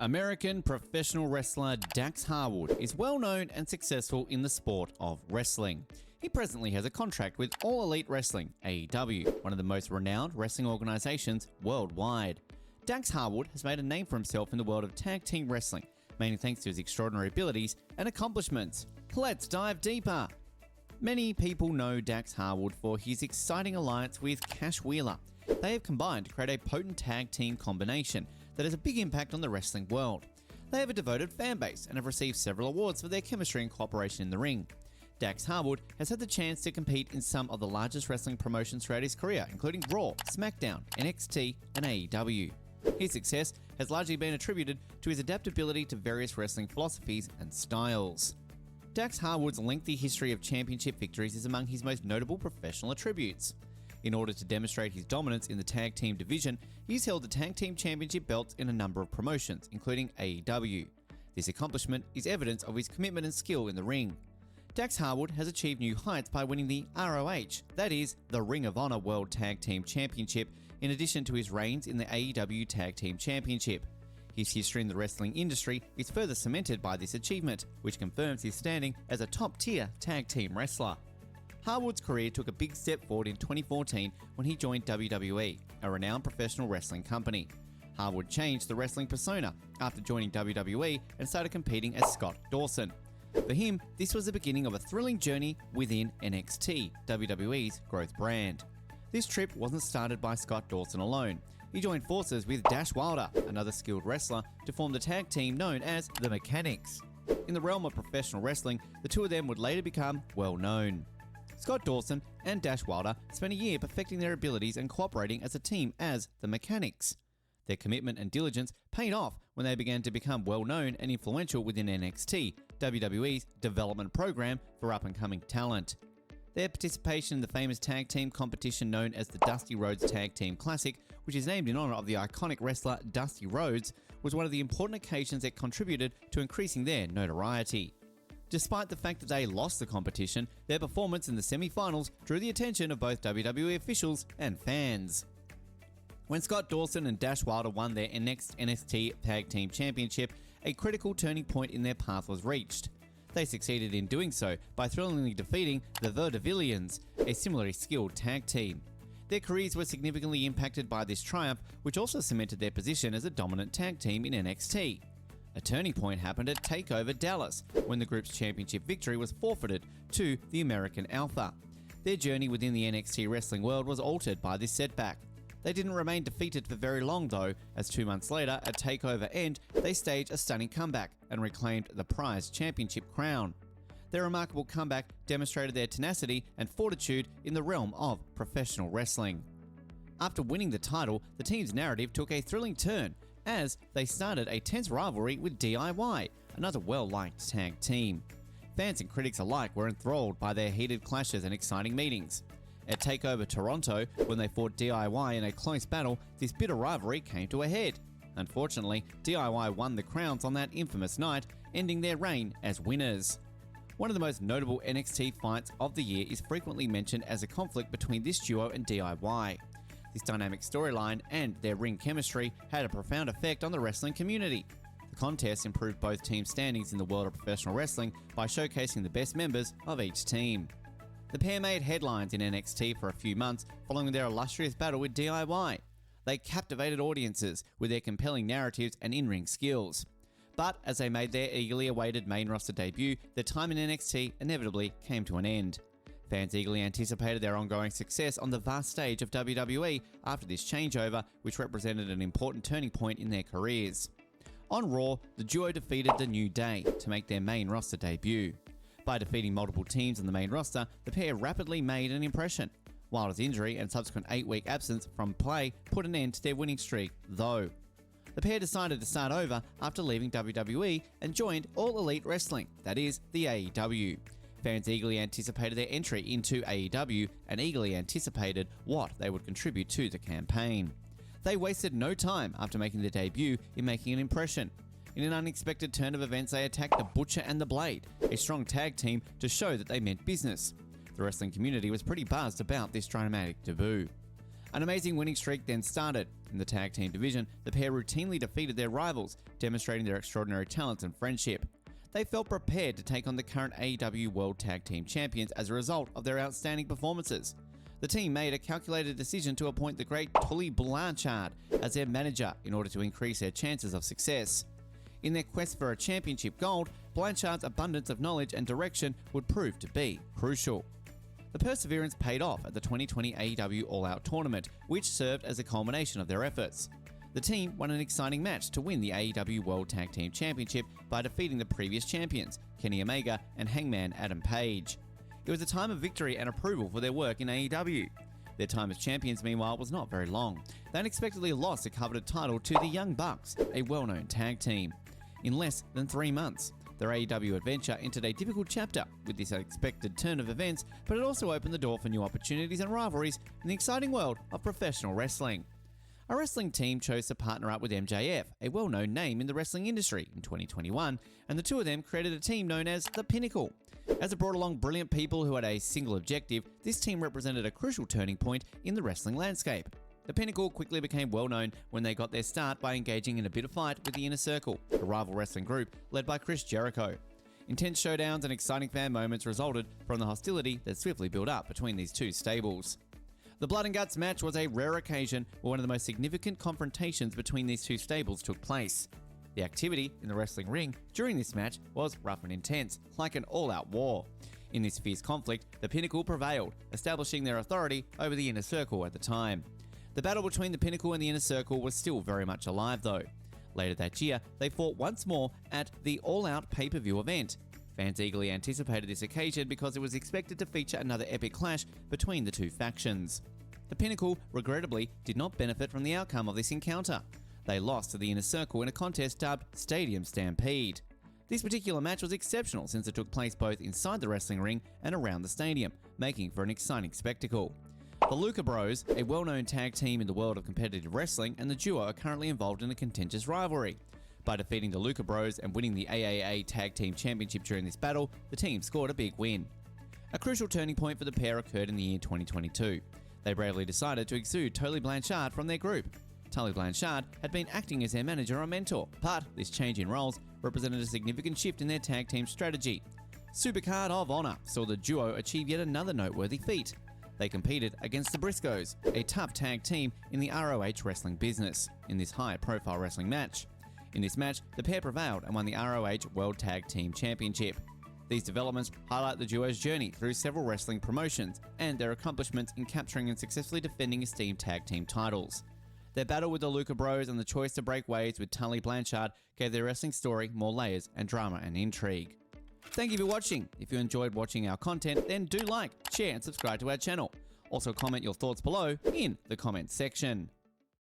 American professional wrestler Dax Harwood is well known and successful in the sport of wrestling. He presently has a contract with All Elite Wrestling, AEW, one of the most renowned wrestling organizations worldwide. Dax Harwood has made a name for himself in the world of tag team wrestling, mainly thanks to his extraordinary abilities and accomplishments. Let's dive deeper. Many people know Dax Harwood for his exciting alliance with Cash Wheeler. They have combined to create a potent tag team combination that has a big impact on the wrestling world. They have a devoted fan base and have received several awards for their chemistry and cooperation in the ring. Dax Harwood has had the chance to compete in some of the largest wrestling promotions throughout his career, including Raw, SmackDown, NXT, and AEW. His success has largely been attributed to his adaptability to various wrestling philosophies and styles. Dax Harwood's lengthy history of championship victories is among his most notable professional attributes. In order to demonstrate his dominance in the tag team division, he's held the tag team championship belts in a number of promotions, including AEW. This accomplishment is evidence of his commitment and skill in the ring. Dax Harwood has achieved new heights by winning the ROH, that is, the Ring of Honor World Tag Team Championship, in addition to his reigns in the AEW Tag Team Championship. His history in the wrestling industry is further cemented by this achievement, which confirms his standing as a top-tier tag team wrestler. Harwood's career took a big step forward in 2014 when he joined WWE, a renowned professional wrestling company. Harwood changed the wrestling persona after joining WWE and started competing as Scott Dawson. For him, this was the beginning of a thrilling journey within NXT, WWE's growth brand. This trip wasn't started by Scott Dawson alone. He joined forces with Dash Wilder, another skilled wrestler, to form the tag team known as the Mechanics. In the realm of professional wrestling, the two of them would later become well known. Scott Dawson and Dash Wilder spent a year perfecting their abilities and cooperating as a team as the Mechanics. Their commitment and diligence paid off when they began to become well known and influential within NXT, WWE's development program for up-and-coming talent. Their participation in the famous tag team competition known as the Dusty Rhodes Tag Team Classic, which is named in honor of the iconic wrestler Dusty Rhodes, was one of the important occasions that contributed to increasing their notoriety. Despite the fact that they lost the competition, their performance in the semi-finals drew the attention of both WWE officials and fans. When Scott Dawson and Dash Wilder won their next NXT Tag Team Championship, a critical turning point in their path was reached. They succeeded in doing so by thrillingly defeating the Vaudevillians, a similarly skilled tag team. Their careers were significantly impacted by this triumph, which also cemented their position as a dominant tag team in NXT. A turning point happened at TakeOver Dallas, when the group's championship victory was forfeited to the American Alpha. Their journey within the NXT wrestling world was altered by this setback. They didn't remain defeated for very long though, as 2 months later at TakeOver End, they staged a stunning comeback and reclaimed the prized championship crown. Their remarkable comeback demonstrated their tenacity and fortitude in the realm of professional wrestling. After winning the title, the team's narrative took a thrilling turn, as they started a tense rivalry with DIY, another well-liked tag team. Fans and critics alike were enthralled by their heated clashes and exciting meetings. At TakeOver Toronto, when they fought DIY in a close battle, this bitter rivalry came to a head. Unfortunately, DIY won the crowns on that infamous night, ending their reign as winners. One of the most notable NXT fights of the year is frequently mentioned as a conflict between this duo and DIY. This dynamic storyline and their ring chemistry had a profound effect on the wrestling community. The contest improved both teams' standings in the world of professional wrestling by showcasing the best members of each team. The pair made headlines in NXT for a few months following their illustrious battle with DIY. They captivated audiences with their compelling narratives and in-ring skills. But as they made their eagerly awaited main roster debut, their time in NXT inevitably came to an end. Fans eagerly anticipated their ongoing success on the vast stage of WWE after this changeover, which represented an important turning point in their careers. On Raw, the duo defeated The New Day to make their main roster debut. By defeating multiple teams on the main roster, the pair rapidly made an impression. Wilder's injury and subsequent 8-week absence from play put an end to their winning streak, though. The pair decided to start over after leaving WWE and joined All Elite Wrestling, that is, the AEW. Fans eagerly anticipated their entry into AEW and eagerly anticipated what they would contribute to the campaign. They wasted no time after making their debut in making an impression. In an unexpected turn of events, they attacked the Butcher and the Blade, a strong tag team, to show that they meant business. The wrestling community was pretty buzzed about this dramatic debut. An amazing winning streak then started. In the tag team division, the pair routinely defeated their rivals, demonstrating their extraordinary talents and friendship. They felt prepared to take on the current AEW World Tag Team Champions as a result of their outstanding performances. The team made a calculated decision to appoint the great Tully Blanchard as their manager in order to increase their chances of success. In their quest for a championship gold, Blanchard's abundance of knowledge and direction would prove to be crucial. The perseverance paid off at the 2020 AEW All Out tournament, which served as a culmination of their efforts. The team won an exciting match to win the AEW World Tag Team Championship by defeating the previous champions, Kenny Omega and Hangman Adam Page. It was a time of victory and approval for their work in AEW. Their time as champions, meanwhile, was not very long. They unexpectedly lost the coveted title to the Young Bucks, a well-known tag team. In less than 3 months, their AEW adventure entered a difficult chapter with this unexpected turn of events, but it also opened the door for new opportunities and rivalries in the exciting world of professional wrestling. A wrestling team chose to partner up with MJF, a well-known name in the wrestling industry, in 2021, and the two of them created a team known as the Pinnacle. As it brought along brilliant people who had a single objective, this team represented a crucial turning point in the wrestling landscape. The Pinnacle quickly became well known when they got their start by engaging in a bit of fight with the Inner Circle, a rival wrestling group led by Chris Jericho. Intense showdowns and exciting fan moments resulted from the hostility that swiftly built up between these two stables. The Blood and Guts match was a rare occasion where one of the most significant confrontations between these two stables took place. The activity in the wrestling ring during this match was rough and intense, like an all-out war. In this fierce conflict, the Pinnacle prevailed, establishing their authority over the Inner Circle at the time. The battle between the Pinnacle and the Inner Circle was still very much alive though. Later that year, they fought once more at the All Out pay-per-view event. Fans eagerly anticipated this occasion because it was expected to feature another epic clash between the two factions. The Pinnacle, regrettably, did not benefit from the outcome of this encounter. They lost to the Inner Circle in a contest dubbed Stadium Stampede. This particular match was exceptional since it took place both inside the wrestling ring and around the stadium, making for an exciting spectacle. The Luca Bros, a well-known tag team in the world of competitive wrestling, and the duo are currently involved in a contentious rivalry. By defeating the Luca Bros and winning the AAA Tag Team Championship during this battle, the team scored a big win. A crucial turning point for the pair occurred in the year 2022. They bravely decided to exude Tully Blanchard from their group. Tully Blanchard had been acting as their manager or mentor, but this change in roles represented a significant shift in their tag team strategy. Supercard of Honor saw the duo achieve yet another noteworthy feat. They competed against the Briscoes, a tough tag team in the ROH wrestling business, in this high-profile wrestling match. In this match, the pair prevailed and won the ROH World Tag Team Championship. These developments highlight the duo's journey through several wrestling promotions and their accomplishments in capturing and successfully defending esteemed tag team titles. Their battle with the Luca Bros and the choice to break ways with Tully Blanchard gave their wrestling story more layers and drama and intrigue. Thank you for watching. If you enjoyed watching our content, then do like, share and subscribe to our channel. Also comment your thoughts below in the comments section.